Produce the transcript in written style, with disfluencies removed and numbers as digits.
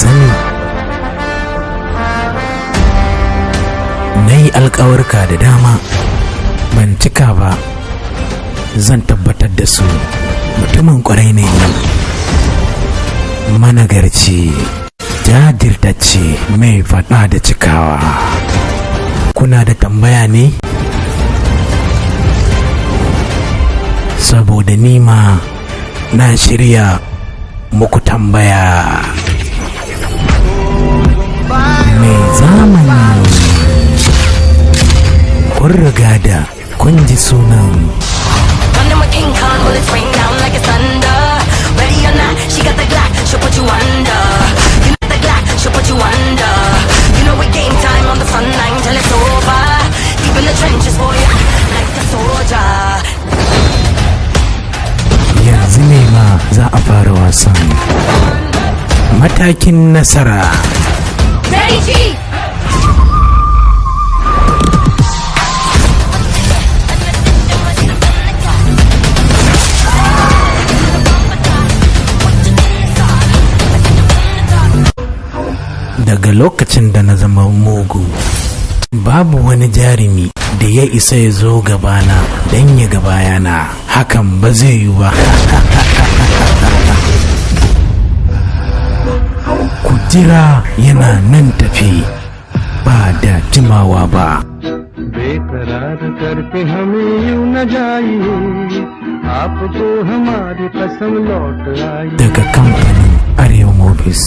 sani na yi alkawarka da dama ban cika ba, zan tabbatar da su. Mutumin kwarai ne, managarci, jajirtacce, mai faɗa da cikawa. Kuna da tambaya ne? Saboda nima na shirya muku tambaya. Mai zamani, kun riga da kun ji sunan. Yanzu ne ma za a fara wasan. Matakin nasara. Daga lokacin da na zama mugu, babu wani jarumi da ya isa ya zo gabana don ya ga bayana. Hakan ba zai yi ba. Ku jira, yana nan tafi ba da jimawa ba. बेकरार करके हमें यूं न जाइए, आपको हमारी कसम लौट आई. Daga kamfanin Arewa Movies.